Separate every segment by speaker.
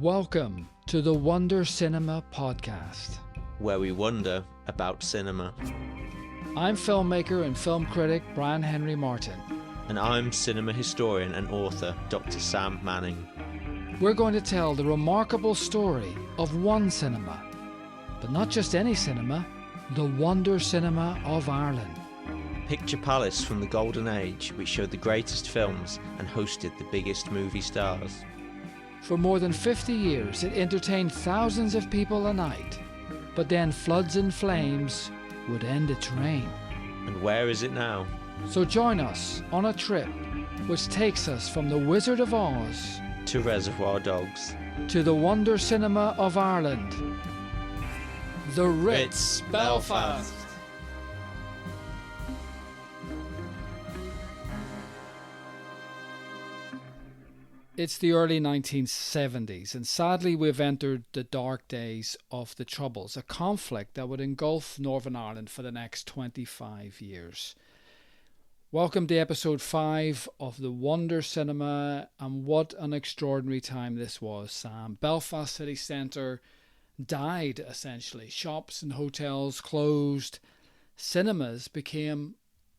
Speaker 1: Welcome to the Wonder Cinema Podcast,
Speaker 2: where we wonder about cinema.
Speaker 1: I'm filmmaker and film critic Brian Henry Martin.
Speaker 2: And I'm cinema historian and author Dr. Sam Manning.
Speaker 1: We're going to tell the remarkable story of one cinema, but not just any cinema, the Wonder Cinema of Ireland.
Speaker 2: Picture palace from the Golden Age, which showed the greatest films and hosted the biggest movie stars.
Speaker 1: For more than 50 years, it entertained thousands of people a night, but then floods and flames would end its reign.
Speaker 2: And where is it now?
Speaker 1: So join us on a trip which takes us from the Wizard of Oz
Speaker 2: to Reservoir Dogs
Speaker 1: to the Wonder Cinema of Ireland, the Ritz, Belfast. It's the early 1970s, and sadly we've entered the dark days of the Troubles, a conflict that would engulf Northern Ireland for the next 25 years. Welcome to episode 5 of the Wonder Cinema, and what an extraordinary time this was, Sam. Belfast city centre died, essentially. Shops and hotels closed. Cinemas became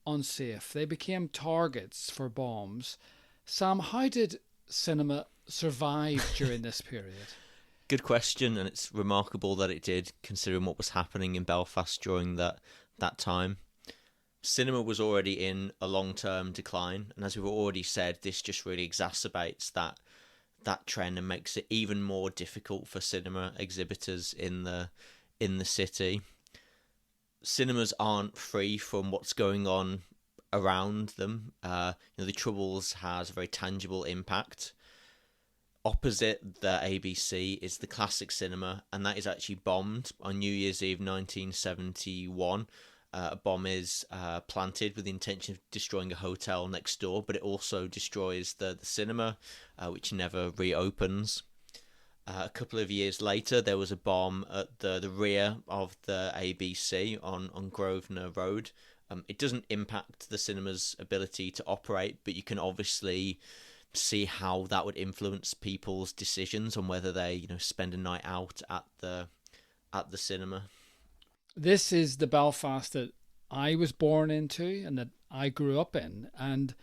Speaker 1: unsafe. They became targets for bombs. Sam, how did cinema survive during this period?
Speaker 2: Good question, and it's remarkable that it did, considering what was happening in Belfast during that time. Cinema was already in a long-term decline, and as we've already said, this just really exacerbates that trend and makes it even more difficult for cinema exhibitors in the city. Cinemas aren't free from what's going on around them. The Troubles has a very tangible impact. Opposite the ABC is the Classic Cinema, and that is actually bombed on New Year's Eve 1971. A bomb is planted with the intention of destroying a hotel next door, but it also destroys the cinema, which never reopens. A couple of years later, there was a bomb at the rear of the ABC on Grosvenor Road. It doesn't impact the cinema's ability to operate, but you can obviously see how that would influence people's decisions on whether they, spend a night out at the cinema.
Speaker 1: This is the Belfast that I was born into and that I grew up in. And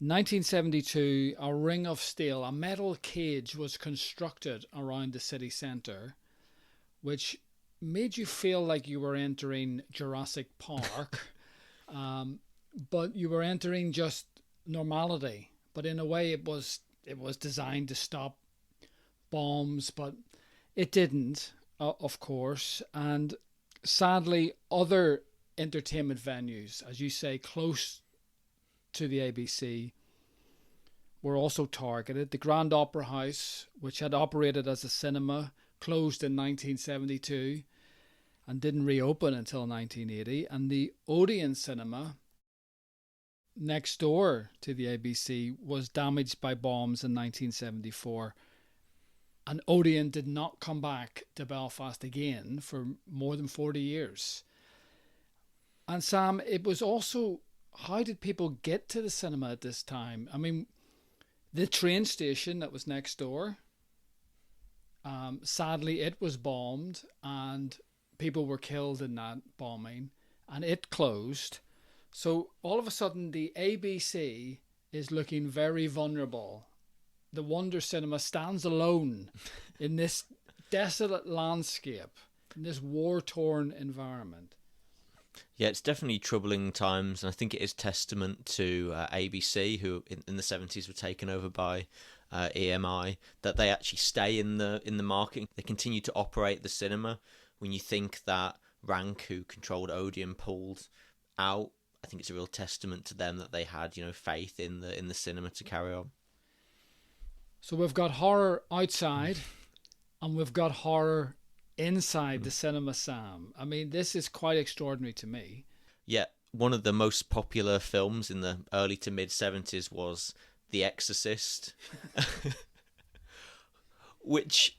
Speaker 1: 1972, a ring of steel, a metal cage was constructed around the city centre, which made you feel like you were entering Jurassic Park. But you were entering just normality. But in a way, it was designed to stop bombs, but it didn't, of course. And sadly, other entertainment venues, as you say, close to the ABC, were also targeted. The Grand Opera House, which had operated as a cinema, closed in 1972. And didn't reopen until 1980. And the Odeon Cinema, next door to the ABC, was damaged by bombs in 1974. And Odeon did not come back to Belfast again for more than 40 years. And Sam, it was also, how did people get to the cinema at this time? I mean, the train station that was next door, sadly it was bombed, and people were killed in that bombing, and it closed. So all of a sudden the ABC is looking very vulnerable. The Wonder Cinema stands alone in this desolate landscape, in this war-torn environment.
Speaker 2: Yeah, it's definitely troubling times, and I think it is testament to ABC, who in the 70s were taken over by EMI, that they actually stay in the market. They continue to operate the cinema. When you think that Rank, who controlled Odeon, pulled out, I think it's a real testament to them that they had, faith in the cinema to carry on.
Speaker 1: So we've got horror outside, and we've got horror inside the cinema, Sam. I mean, this is quite extraordinary to me.
Speaker 2: Yeah, one of the most popular films in the early to mid 70s was The Exorcist, which,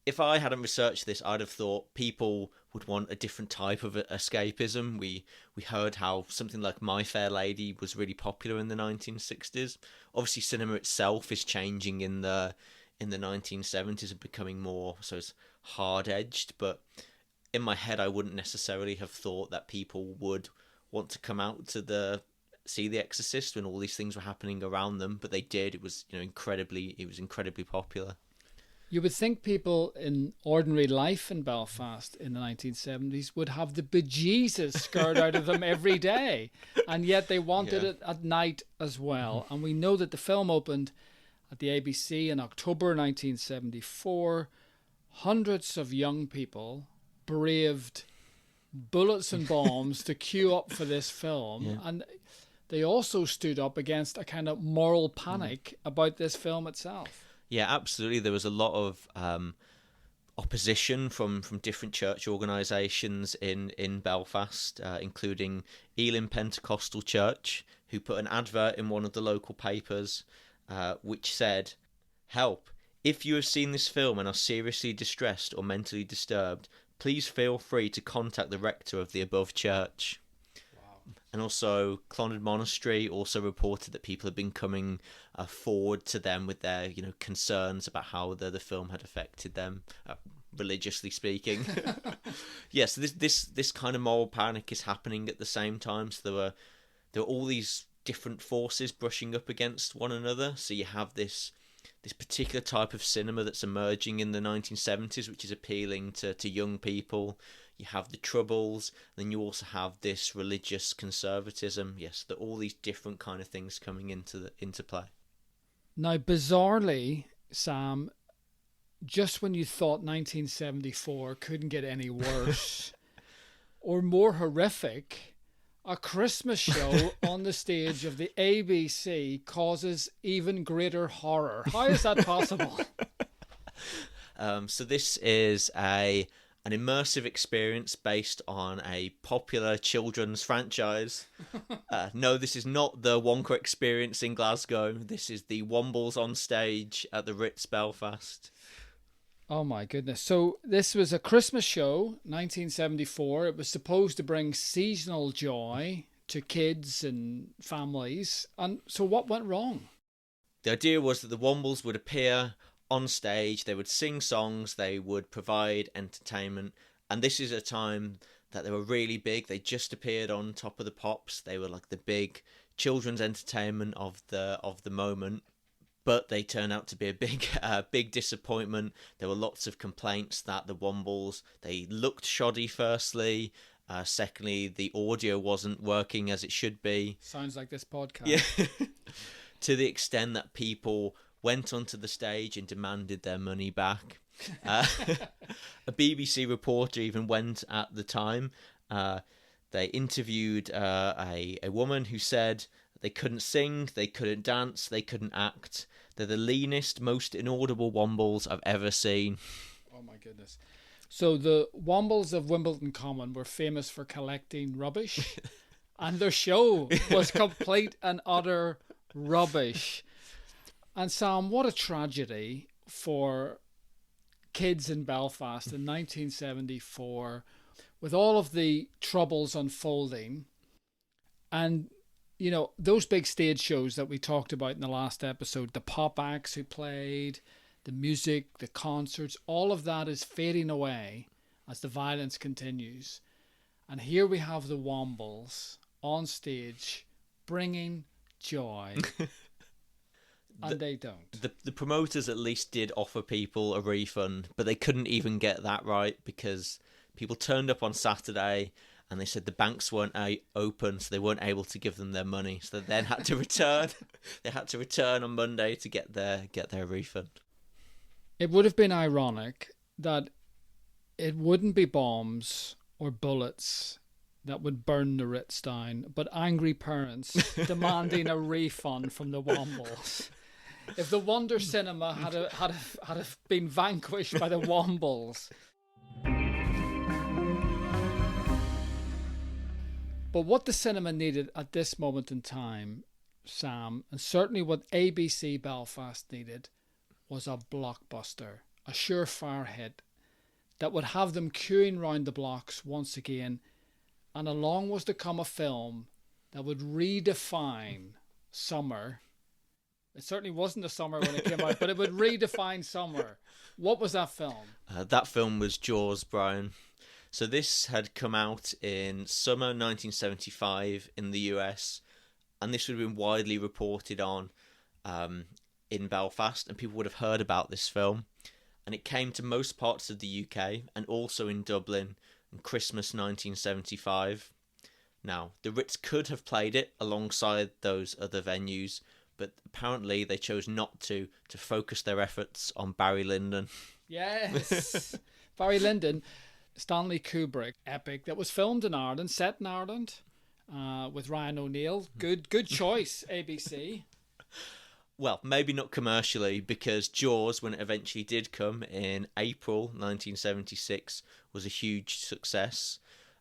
Speaker 2: if I hadn't researched this, I'd have thought people would want a different type of escapism. We heard how something like My Fair Lady was really popular in the 1960s. Obviously, cinema itself is changing in the in the 1970s are becoming more, so it's hard-edged, but in my head I wouldn't necessarily have thought that people would want to come out to see The Exorcist when all these things were happening around them, but they did. It was incredibly popular.
Speaker 1: You would think people in ordinary life in Belfast in the 1970s would have the bejesus scared out of them every day, and yet they wanted it at night as well. And we know that the film opened at the ABC in October 1974. Hundreds of young people braved bullets and bombs to queue up for this film, and they also stood up against a kind of moral panic about this film itself.
Speaker 2: Yeah, absolutely. There was a lot of opposition from different church organisations in Belfast, including Elim Pentecostal Church, who put an advert in one of the local papers which said, "Help! If you have seen this film and are seriously distressed or mentally disturbed, please feel free to contact the rector of the above church." And also, Clonard Monastery also reported that people had been coming forward to them with their, concerns about how the film had affected them, religiously speaking. Yes, so this kind of moral panic is happening at the same time. So there were all these different forces brushing up against one another. So you have this particular type of cinema that's emerging in the 1970s, which is appealing to young people. You have the Troubles, then you also have this religious conservatism. Yes, all these different kind of things coming into play.
Speaker 1: Now, bizarrely, Sam, just when you thought 1974 couldn't get any worse or more horrific, a Christmas show on the stage of the ABC causes even greater horror. How is that possible?
Speaker 2: So this is an immersive experience based on a popular children's franchise. No, this is not the Wonka experience in Glasgow. This is the Wombles on stage at the Ritz, Belfast.
Speaker 1: Oh my goodness. So this was a Christmas show, 1974. It was supposed to bring seasonal joy to kids and families. And so what went wrong?
Speaker 2: The idea was that the Wombles would appear on stage, they would sing songs, they would provide entertainment, and this is a time that they were really big. They just appeared on Top of the Pops. They were like the big children's entertainment of the moment, but they turned out to be a big disappointment. There were lots of complaints that the Wombles, they looked shoddy firstly, secondly the audio wasn't working as it should be.
Speaker 1: Sounds like this podcast.
Speaker 2: Yeah. To the extent that people went onto the stage and demanded their money back. A BBC reporter even went at the time. They interviewed a woman who said they couldn't sing, they couldn't dance, they couldn't act. They're the leanest, most inaudible Wombles I've ever seen.
Speaker 1: Oh my goodness. So the Wombles of Wimbledon Common were famous for collecting rubbish, and their show was complete and utter rubbish. And Sam, what a tragedy for kids in Belfast in 1974, with all of the troubles unfolding. And, those big stage shows that we talked about in the last episode, the pop acts who played, the music, the concerts, all of that is fading away as the violence continues. And here we have the Wombles on stage bringing joy. And they don't.
Speaker 2: The promoters at least did offer people a refund, but they couldn't even get that right because people turned up on Saturday and they said the banks weren't open, so they weren't able to give them their money. So they then had to return. They had to return on Monday to get their refund.
Speaker 1: It would have been ironic that it wouldn't be bombs or bullets that would burn the Ritz down, but angry parents demanding a refund from the Wombles. If the Wonder Cinema had been vanquished by the Wombles. But what the cinema needed at this moment in time, Sam, and certainly what ABC Belfast needed, was a blockbuster, a surefire hit that would have them queuing round the blocks once again. And along was to come a film that would redefine summer It certainly wasn't the summer when it came out, but it would redefine summer. What was that film?
Speaker 2: That film was Jaws, Brian. So this had come out in summer 1975 in the US, and this would have been widely reported on in Belfast, and people would have heard about this film. And it came to most parts of the UK and also in Dublin in Christmas 1975. Now, the Ritz could have played it alongside those other venues, but apparently they chose not to focus their efforts on Barry Lyndon.
Speaker 1: Yes, Barry Lyndon, Stanley Kubrick epic that was filmed in Ireland, set in Ireland, with Ryan O'Neill. Good choice, ABC.
Speaker 2: Well, maybe not commercially, because Jaws, when it eventually did come in April 1976, was a huge success.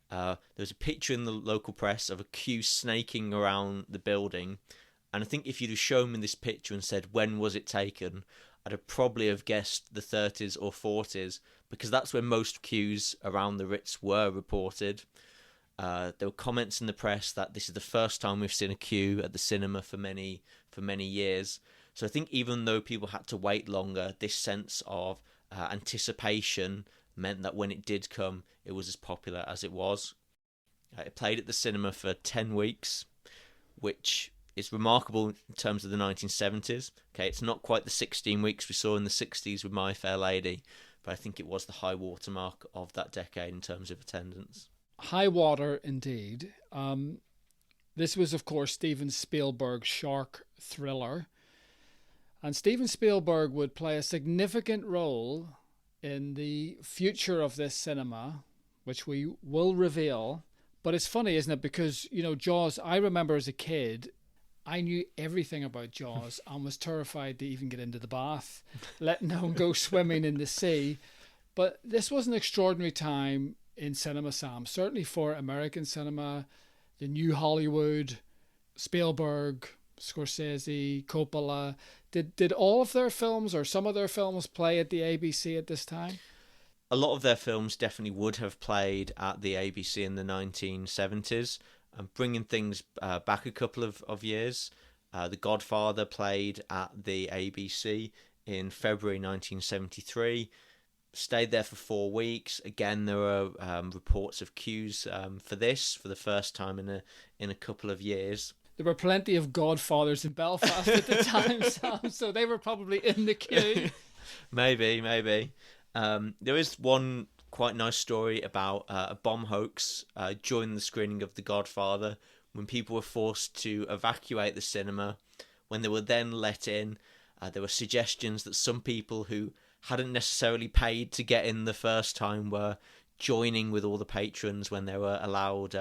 Speaker 2: There was a picture in the local press of a queue snaking around the building, and I think if you'd have shown me this picture and said, when was it taken, I'd have probably have guessed the 30s or 40s, because that's when most queues around the Ritz were reported. There were comments in the press that this is the first time we've seen a queue at the cinema for many years. So I think even though people had to wait longer, this sense of anticipation meant that when it did come, it was as popular as it was. It played at the cinema for 10 weeks, which is remarkable in terms of the 1970s. Okay, it's not quite the 16 weeks we saw in the 60s with My Fair Lady, but I think it was the high watermark of that decade in terms of attendance.
Speaker 1: High water, indeed. This was, of course, Steven Spielberg's shark thriller. And Steven Spielberg would play a significant role in the future of this cinema, which we will reveal. But it's funny, isn't it? Because, Jaws, I remember as a kid, I knew everything about Jaws and was terrified to even get into the bath, let alone go swimming in the sea. But this was an extraordinary time in cinema, Sam. Certainly for American cinema, the new Hollywood, Spielberg, Scorsese, Coppola. Did all of their films or some of their films play at the ABC at this time?
Speaker 2: A lot of their films definitely would have played at the ABC in the 1970s. And bringing things back a couple of years, The Godfather played at the ABC in February 1973. Stayed there for 4 weeks. Again, there were reports of queues for this for the first time in a couple of years.
Speaker 1: There were plenty of Godfathers in Belfast at the time, Sam, so they were probably in the queue.
Speaker 2: Maybe. There is one quite nice story about a bomb hoax during the screening of The Godfather, when people were forced to evacuate the cinema. When they were then let in, there were suggestions that some people who hadn't necessarily paid to get in the first time were joining with all the patrons when they were allowed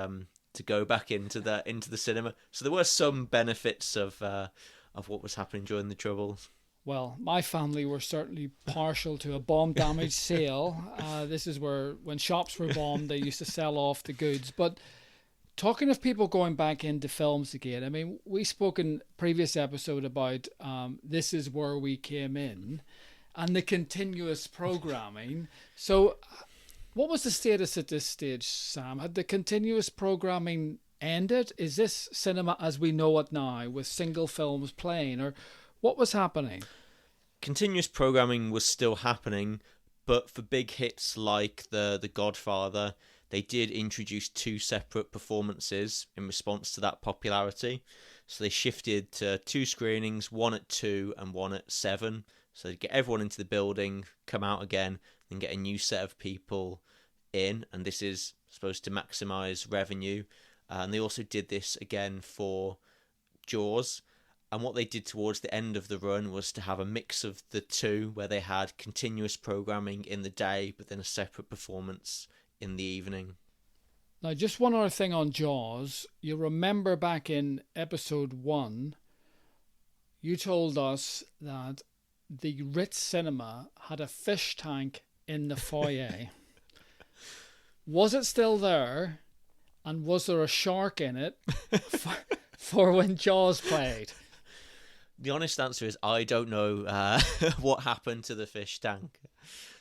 Speaker 2: to go back into the cinema. So there were some benefits of what was happening during the Troubles.
Speaker 1: Well, my family were certainly partial to a bomb-damaged sale. This is where, when shops were bombed, they used to sell off the goods. But talking of people going back into films again, I mean, we spoke in previous episode about This Is Where We Came In and the continuous programming. So what was the status at this stage, Sam? Had the continuous programming ended? Is this cinema as we know it now, with single films playing, or what was happening?
Speaker 2: Continuous programming was still happening, but for big hits like the Godfather, they did introduce 2 separate performances in response to that popularity. So they shifted to 2 screenings, one at 2 and one at 7. So they'd get everyone into the building, come out again, and get a new set of people in. And this is supposed to maximise revenue. And they also did this again for Jaws. And what they did towards the end of the run was to have a mix of the 2, where they had continuous programming in the day, but then a separate performance in the evening.
Speaker 1: Now, just one other thing on Jaws. You remember back in episode 1, you told us that the Ritz cinema had a fish tank in the foyer. Was it still there? And was there a shark in it for when Jaws played?
Speaker 2: The honest answer is I don't know what happened to the fish tank.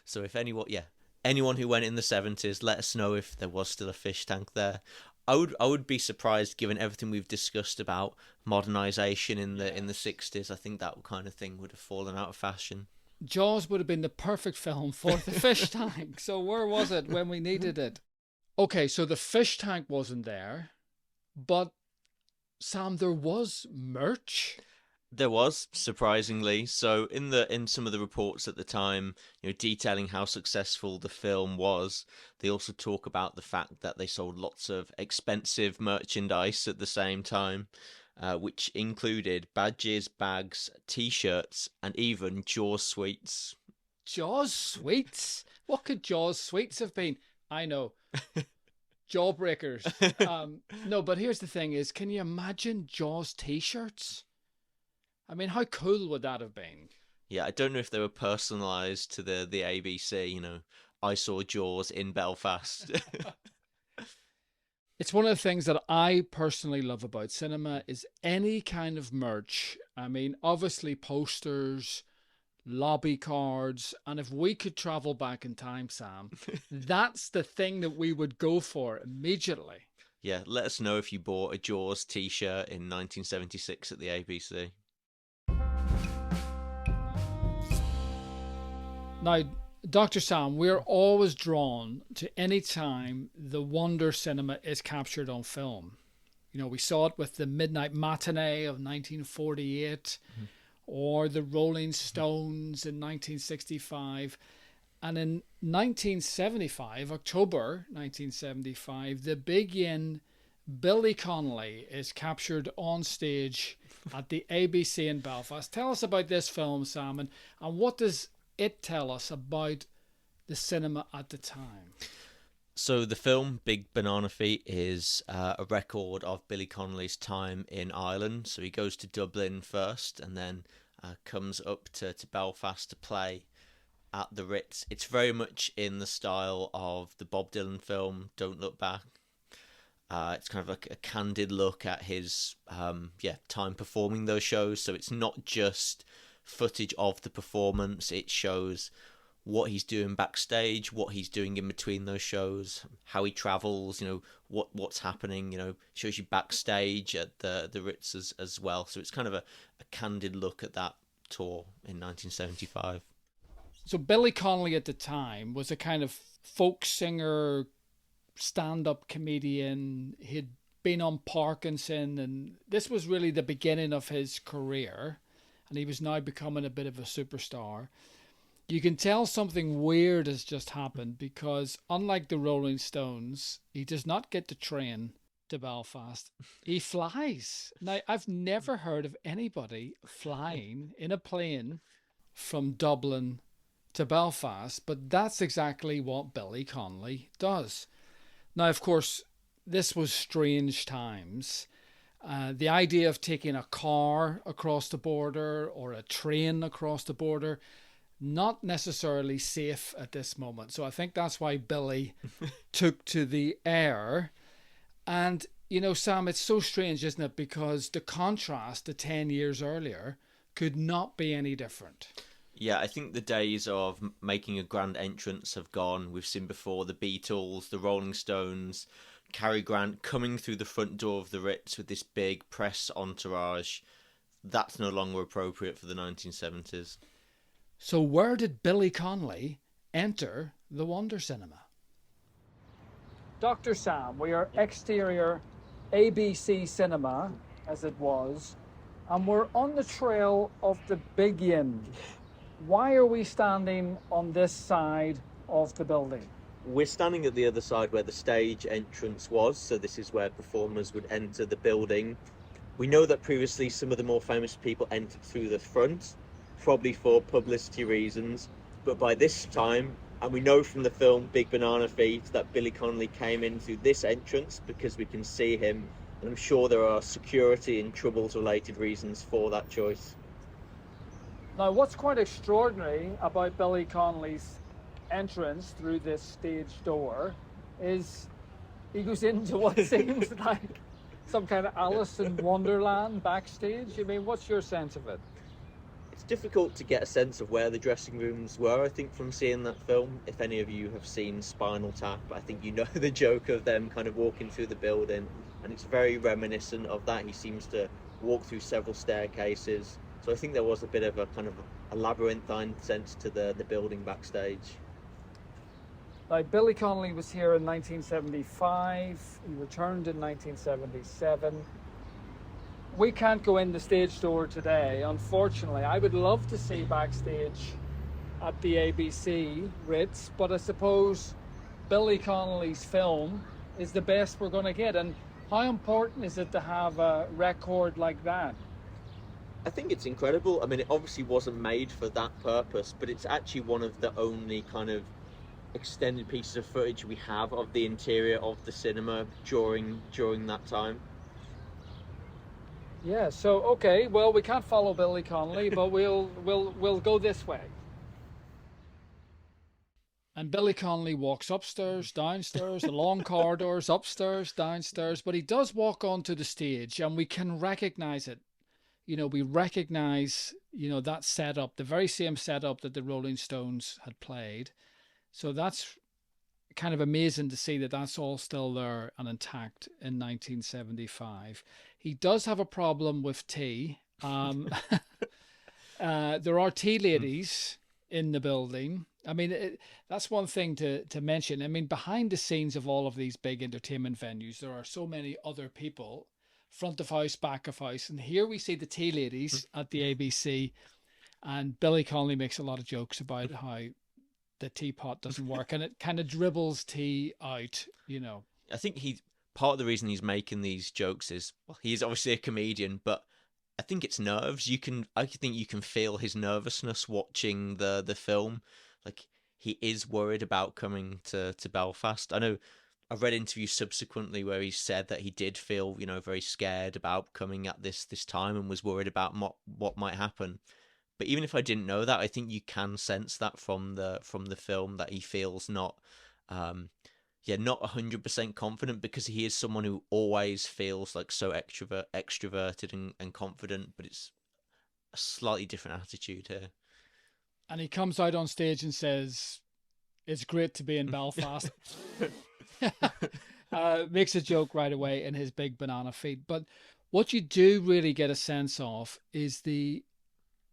Speaker 2: So if anyone who went in the 70s, let us know if there was still a fish tank there. I would be surprised, given everything we've discussed about modernization in the 60s. I think that kind of thing would have fallen out of fashion.
Speaker 1: Jaws would have been the perfect film for the fish tank. So where was it when we needed it? Okay, so the fish tank wasn't there, but Sam, there was merch.
Speaker 2: There was, surprisingly. So in some of the reports at the time, detailing how successful the film was, they also talk about the fact that they sold lots of expensive merchandise at the same time, which included badges, bags, T-shirts, and even Jaws sweets.
Speaker 1: Jaws sweets? What could Jaws sweets have been? I know. Jawbreakers. No, but here's the thing is, can you imagine Jaws T-shirts? I mean, how cool would that have been?
Speaker 2: Yeah, I don't know if they were personalised to the ABC, I saw Jaws in Belfast.
Speaker 1: It's one of the things that I personally love about cinema is any kind of merch. I mean, obviously posters, lobby cards, and if we could travel back in time, Sam, that's the thing that we would go for immediately.
Speaker 2: Yeah, let us know if you bought a Jaws t-shirt in 1976 at the ABC.
Speaker 1: Now, Dr. Sam, we're always drawn to any time the wonder cinema is captured on film. We saw it with the Midnight Matinee of 1948, or the Rolling Stones in 1965. And in 1975, October 1975, the big yin Billy Connolly is captured on stage at the ABC in Belfast. Tell us about this film, Sam, and what does it tell us about the cinema at the time?
Speaker 2: So the film Big Banana Feet is a record of Billy Connolly's time in Ireland. So he goes to Dublin first and then comes up to Belfast to play at the Ritz. It's very much in the style of the Bob Dylan film Don't Look Back. It's kind of like a candid look at his time performing those shows. So it's not just footage of the performance, it shows what he's doing backstage, what he's doing in between those shows, how he travels, what's happening, shows you backstage at the Ritz as well. So it's kind of a candid look at that tour in 1975.
Speaker 1: So Billy Connolly at the time was a kind of folk singer, stand-up comedian. He'd been on Parkinson, and this was really the beginning of his career, and he was now becoming a bit of a superstar. You can tell something weird has just happened because, unlike the Rolling Stones, he does not get to train to Belfast. He flies. Now, I've never heard of anybody flying in a plane from Dublin to Belfast, but that's exactly what Billy Connolly does. Now, of course, this was strange times. The idea of taking a car across the border or a train across the border, not necessarily safe at this moment. So I think that's why Billy took to the air. And, Sam, it's so strange, isn't it? Because the contrast to 10 years earlier could not be any different.
Speaker 2: Yeah, I think the days of making a grand entrance have gone. We've seen before the Beatles, the Rolling Stones, Cary Grant coming through the front door of the Ritz with this big press entourage. That's no longer appropriate for the 1970s.
Speaker 1: So where did Billy Connolly enter the Wonder Cinema? Dr. Sam, we are exterior ABC Cinema, as it was, and we're on the trail of the Big Yin. Why are we standing on this side of the building?
Speaker 2: We're standing at the other side where the stage entrance was, so this is where performers would enter the building. We know that previously some of the more famous people entered through the front, probably for publicity reasons, but by this time, and we know from the film Big Banana Feet that Billy Connolly came in through this entrance because we can see him, and I'm sure there are security and troubles related reasons for that choice.
Speaker 1: Now, what's quite extraordinary about Billy Connolly's entrance through this stage door is he goes into what seems like some kind of Alice in Wonderland backstage. I mean, what's your sense of it?
Speaker 2: It's difficult to get a sense of where the dressing rooms were, I think, from seeing that film. If any of you have seen Spinal Tap, I think you know the joke of them kind of walking through the building, and it's very reminiscent of that. He seems to walk through several staircases. So I think there was a bit of a kind of a labyrinthine sense to the building backstage.
Speaker 3: Like Billy Connolly was here in 1975. He returned in 1977. We can't go in the stage door today, unfortunately. I would love to see backstage at the ABC Ritz, but I suppose Billy Connolly's film is the best we're going to get. And how important is it to have a record like that?
Speaker 2: I think it's incredible. I mean, it obviously wasn't made for that purpose, but it's actually one of the only kind of extended pieces of footage we have of the interior of the cinema during that time.
Speaker 3: Yeah, so okay, well, we can't follow Billy Connolly, but we'll go this way.
Speaker 1: And Billy Connolly walks upstairs, downstairs, the long corridors, upstairs, downstairs, but he does walk onto the stage, and we can recognize it. We recognize, that setup, the very same setup that the Rolling Stones had played. So that's kind of amazing to see that that's all still there and intact in 1975. He does have a problem with tea. There are tea ladies in the building. I mean, that's one thing to mention. I mean, behind the scenes of all of these big entertainment venues, there are so many other people, front of house, back of house. And here we see the tea ladies at the ABC, and Billy Connolly makes a lot of jokes about how the teapot doesn't work and it kind of dribbles tea out,
Speaker 2: I think part of the reason he's making these jokes is, well, he's obviously a comedian, but I think it's nerves. I think you can feel his nervousness watching the film. Like, he is worried about coming to Belfast. I know I've read interviews subsequently where he said that he did feel, very scared about coming at this time and was worried about what might happen. But even if I didn't know that, I think you can sense that from the film, that he feels not 100% confident, because he is someone who always feels like so extroverted and confident, but it's a slightly different attitude here.
Speaker 1: And he comes out on stage and says, "It's great to be in Belfast." Makes a joke right away in his big banana feet. But what you do really get a sense of is the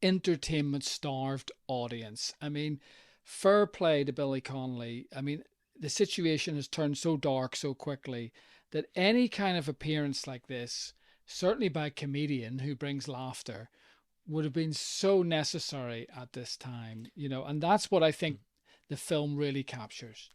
Speaker 1: entertainment starved audience. I mean, fair play to Billy Connolly. I mean, the situation has turned so dark so quickly that any kind of appearance like this, certainly by a comedian who brings laughter, would have been so necessary at this time, and that's what I think the film really captures.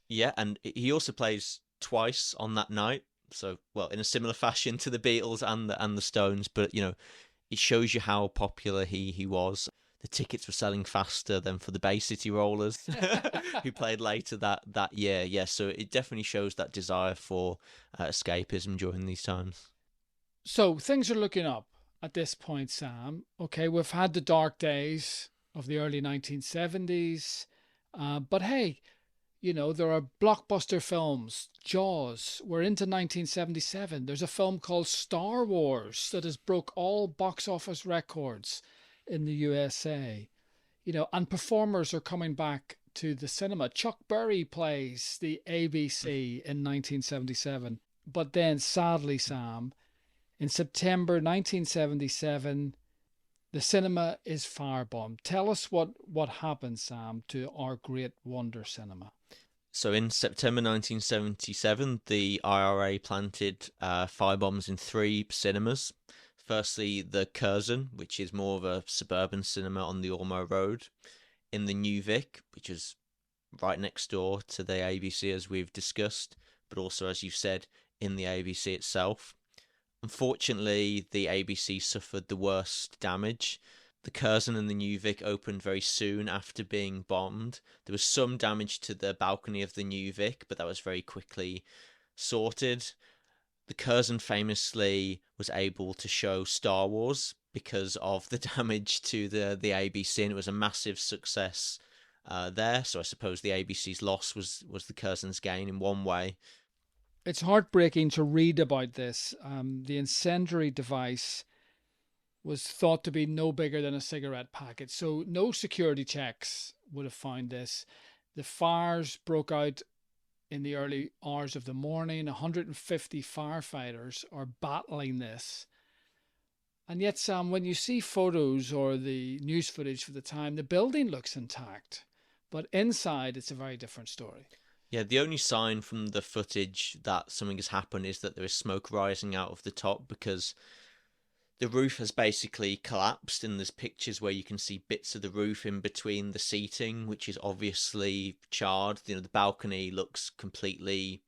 Speaker 2: Yeah, and he also plays twice on that night. So, well, in a similar fashion to the Beatles and the Stones, but it shows you how popular he was. The tickets were selling faster than for the Bay City Rollers, who played later that year. Yeah, so it definitely shows that desire for escapism during these times.
Speaker 1: So things are looking up at this point, Sam. Okay, we've had the dark days of the early 1970s, but hey, there are blockbuster films. Jaws. We're into 1977. There's a film called Star Wars that has broke all box office records in the USA. And performers are coming back to the cinema. Chuck Berry plays the ABC in 1977. But then, sadly, Sam, in September 1977, the cinema is firebombed. Tell us what happened, Sam, to our great wonder cinema.
Speaker 2: So in September 1977, the IRA planted firebombs in 3 cinemas. Firstly, the Curzon, which is more of a suburban cinema on the Ormeau Road. In the New Vic, which is right next door to the ABC, as we've discussed, but also, as you've said, in the ABC itself. Unfortunately, the ABC suffered the worst damage. The Curzon and the New Vic opened very soon after being bombed. There was some damage to the balcony of the New Vic, but that was very quickly sorted. The Curzon famously was able to show Star Wars because of the damage to the ABC, and it was a massive success there. So I suppose the ABC's loss was the Curzon's gain in one way.
Speaker 1: It's heartbreaking to read about this. The incendiary device was thought to be no bigger than a cigarette packet. So no security checks would have found this. The fires broke out in the early hours of the morning. 150 firefighters are battling this. And yet, Sam, when you see photos or the news footage for the time, the building looks intact. But inside, it's a very different story.
Speaker 2: Yeah, the only sign from the footage that something has happened is that there is smoke rising out of the top, because the roof has basically collapsed, and there's pictures where you can see bits of the roof in between the seating, which is obviously charred. You know, the balcony looks completely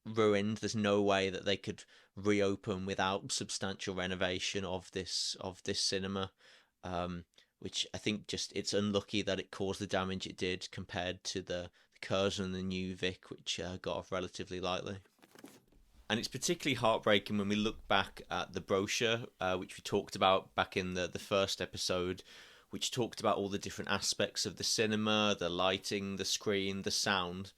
Speaker 2: ruined. There's no way that they could reopen without substantial renovation of this cinema, which I think just it's unlucky that it caused the damage it did compared to the Curzon and the New Vic, which got off relatively lightly. And it's particularly heartbreaking when we look back at the brochure, which we talked about back in the first episode, which talked about all the different aspects of the cinema, the lighting, the screen, the sound.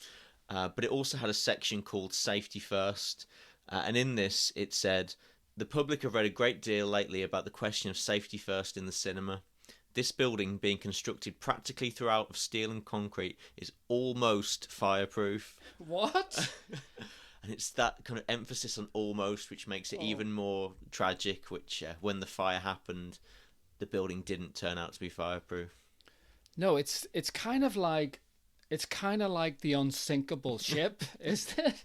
Speaker 2: But it also had a section called Safety First. And in this, it said, "The public have read a great deal lately about the question of safety first in the cinema. This building, being constructed practically throughout of steel and concrete, is almost fireproof."
Speaker 1: What?
Speaker 2: And it's that kind of emphasis on almost, which makes it even more tragic, which when the fire happened, the building didn't turn out to be fireproof.
Speaker 1: No, it's kind of like the unsinkable ship, isn't it?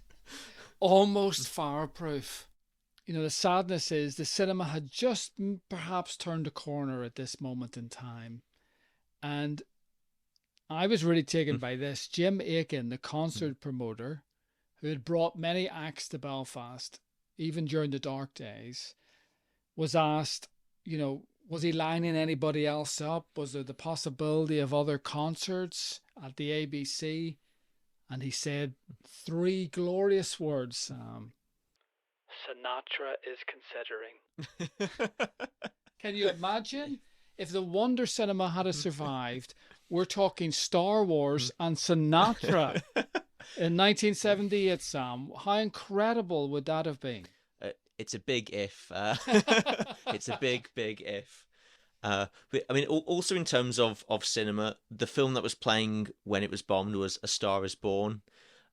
Speaker 1: Almost fireproof. You know, the sadness is the cinema had just perhaps turned a corner at this moment in time. And I was really taken by this. Jim Aiken, the concert promoter, who had brought many acts to Belfast, even during the dark days, was asked, you know, was he lining anybody else up? Was there the possibility of other concerts at the ABC? And he said 3 glorious words, Sam. Sinatra is considering. Can you imagine if the Wonder Cinema had survived? We're talking Star Wars and Sinatra in 1978, Sam. How incredible would that have been?
Speaker 2: It's a big if. It's a big if. But I mean, also in terms of cinema, the film that was playing when it was bombed was A Star Is Born.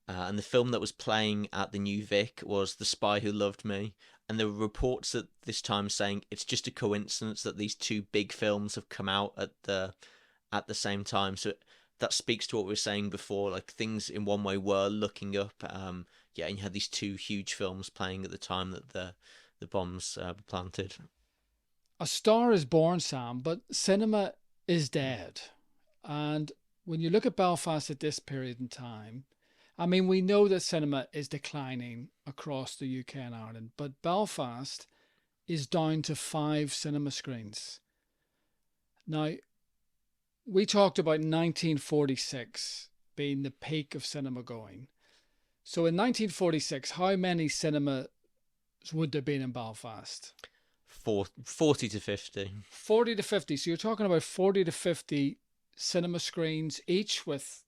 Speaker 2: And the film that was playing at the New Vic was The Spy Who Loved Me. And there were reports at this time saying it's just a coincidence that these two big films have come out at the same time. So that speaks to what we were saying before, like things in one way were looking up. And you had these two huge films playing at the time that the bombs were planted.
Speaker 1: A Star Is Born, Sam, but cinema is dead. And when you look at Belfast at this period in time, I mean, we know that cinema is declining across the UK and Ireland, but Belfast is down to 5 cinema screens. Now, we talked about 1946 being the peak of cinema going. So in 1946, how many cinemas would there be in Belfast?
Speaker 2: 40 to 50.
Speaker 1: 40 to 50. So you're talking about 40 to 50 cinema screens, each with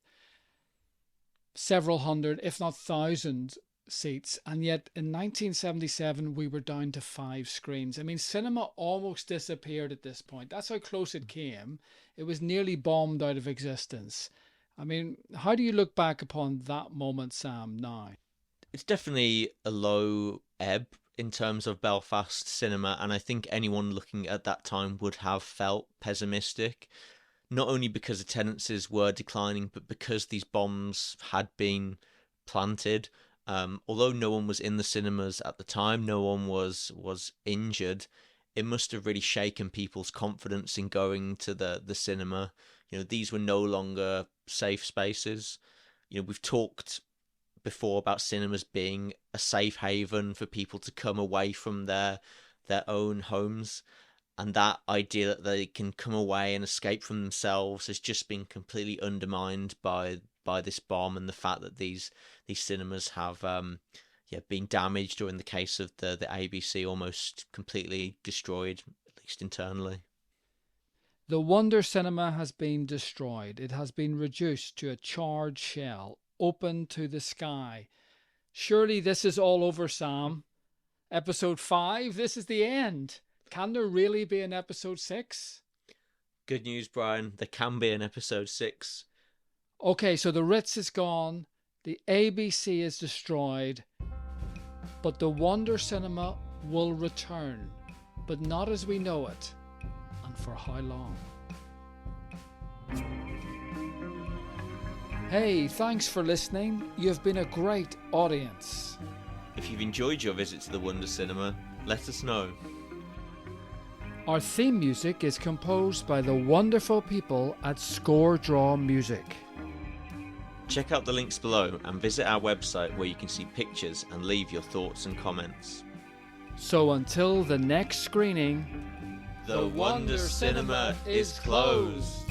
Speaker 1: several hundred, if not thousand seats. And yet in 1977, we were down to 5 screens. I mean, cinema almost disappeared at this point. That's how close it came. It was nearly bombed out of existence. I mean, how do you look back upon that moment, Sam, now?
Speaker 2: It's definitely a low ebb in terms of Belfast cinema, and I think anyone looking at that time would have felt pessimistic, not only because attendances were declining, but because these bombs had been planted. Although no one was in the cinemas at the time, no one was injured, it must have really shaken people's confidence in going to the cinema. You know, these were no longer safe spaces. You know, we've talked before about cinemas being a safe haven for people to come away from their own homes, and that idea that they can come away and escape from themselves has just been completely undermined by this bomb, and the fact that these cinemas have been damaged, or in the case of the ABC, almost completely destroyed, at least internally.
Speaker 1: The Wonder Cinema has been destroyed. It has been reduced to a charred shell, open to the sky. Surely this is all over, Sam. Episode 5, this is the end. Can there really be an episode 6?
Speaker 2: Good news, Brian. There can be an episode 6.
Speaker 1: Okay, so the Ritz is gone, the ABC is destroyed, but the Wonder Cinema will return, but not as we know it. And for how long? Hey, thanks for listening. You've been a great audience.
Speaker 2: If you've enjoyed your visit to the Wonder Cinema, let us know.
Speaker 1: Our theme music is composed by the wonderful people at Score Draw Music.
Speaker 2: Check out the links below and visit our website where you can see pictures and leave your thoughts and comments.
Speaker 1: So until the next screening,
Speaker 2: The Wonder Cinema is closed.